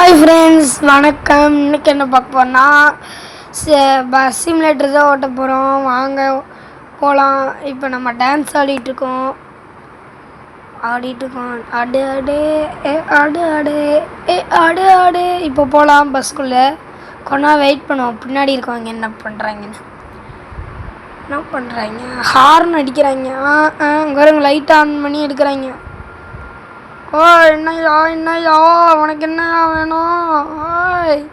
Hi friends, வணக்கம். இன்றைக்கி என்ன பார்க்க போகிறோன்னா பஸ் சிமுலேட்டர் தான் ஓட்ட போகிறோம். வாங்க போகலாம். இப்போ நம்ம டான்ஸ் ஆடிட்டுருக்கோம். ஆடு ஆடு ஏ ஆடு ஆடு ஏ ஆடு ஆடு. இப்போ போகலாம் பஸ்ஸுக்குள்ளே. கொஞ்ச வெயிட் பண்ணுவோம். பின்னாடி இருக்கவங்க என்ன பண்ணுறாங்கன்னு. ஹார்ன் அடிக்கிறாங்க. பாருங்க, லைட் ஆன் பண்ணி எடுக்கிறாங்க. ஓ என்னையா உனக்கு என்னையா வேணும்? ஓய்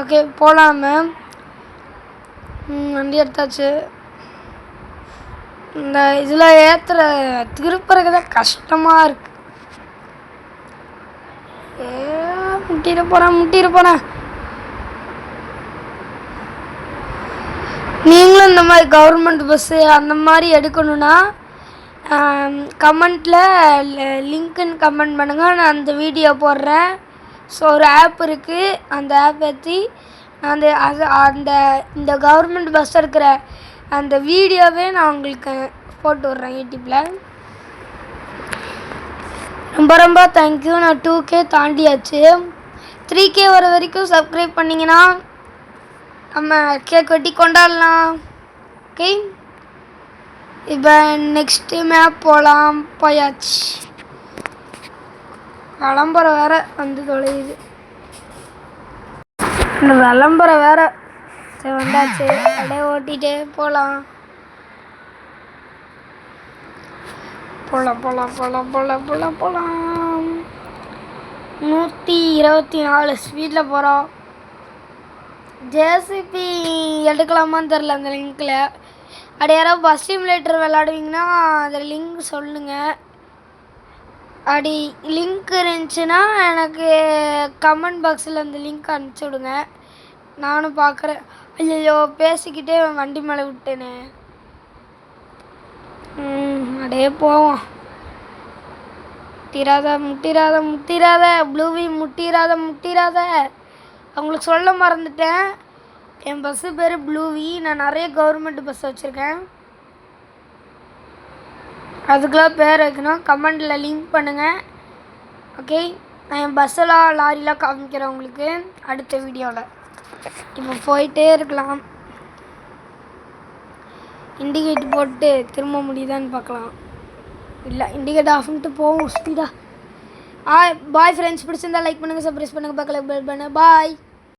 ஓகே, போகலாம் மேம். வண்டி எடுத்தாச்சு. இந்த இதில் திருப்புறக்கு தான் கஷ்டமாக இருக்கு. முட்டிட போகிறேன். நீங்களும் இந்த மாதிரி கவர்மெண்ட் பஸ்ஸு அந்த மாதிரி எடுக்கணுன்னா கமெண்ட்டில் லிங்க்குன்னு கமெண்ட் பண்ணுங்கள். நான் அந்த வீடியோ போடுறேன். ஸோ ஒரு ஆப் இருக்குது, அந்த ஆப் ஏற்றி இந்த கவர்மெண்ட் பஸ் இருக்கிற அந்த வீடியோவே நான் உங்களுக்கு போட்டு விட்றேன் யூடியூப்பில். ரொம்ப தேங்க்யூ. நான் 2K தாண்டியாச்சு. 3K வர வரைக்கும் சப்ஸ்கிரைப் பண்ணிங்கன்னா நம்ம கேக் வெட்டி கொண்டாடலாம். ஓகே, இப்போ நெக்ஸ்ட்டு மேப் போகலாம். போயாச்சு. விளம்பரம் வேறு வந்து தொலையுது. இந்த விளம்பரம் வேறு சரி வந்தாச்சு. அப்படியே ஓட்டிகிட்டே போகலாம். போகலாம் 124 ஸ்பீடில் போகிறோம். ஜேசிபி எடுக்கலாமான்னு தெரில அந்த லிங்க்கில். அப்படி யாராவது பஸ் சிமுலேட்டர் விளாடுவீங்கன்னா அதில் லிங்க் சொல்லுங்கள். அப்படி லிங்க் இருந்துச்சுன்னா எனக்கு கமெண்ட் பாக்ஸில் அந்த லிங்க் அனுப்பிச்சி விடுங்க. நானும் பார்க்குறேன். ஐயோ, பேசிக்கிட்டே வண்டி மேலே விட்டேனே. அப்படியே போவோம். முட்டிராத ப்ளூவி, முட்டிராத. அவங்களுக்கு சொல்ல மறந்துட்டேன். என் பஸ்ஸு பேர் ப்ளூவி. நான் நிறைய கவர்மெண்ட் பஸ் வச்சுருக்கேன். அதுக்கெலாம் பேர் வைக்கணும். கமெண்டில் லிங்க் பண்ணுங்கள். ஓகே, நான் என் பஸ்ஸெல்லாம் லாரிலாம் காமிக்கிறேன் உங்களுக்கு அடுத்த வீடியோவில். இப்போ போயிட்டே இருக்கலாம். இண்டிகேட் போட்டு திரும்ப முடியுதான்னு பார்க்கலாம். இல்லை, இண்டிகேட் ஆஃப் பண்ணிட்டு போவோம் ஸ்பீடாக. பாய் ஃப்ரெண்ட்ஸ், பிடிச்சிருந்தா லைக் பண்ணுங்கள், சப்ஸ்கிரைப் பண்ணுங்கள், பக்கத்தில் பெல் பண்ணுங்கள். பாய்.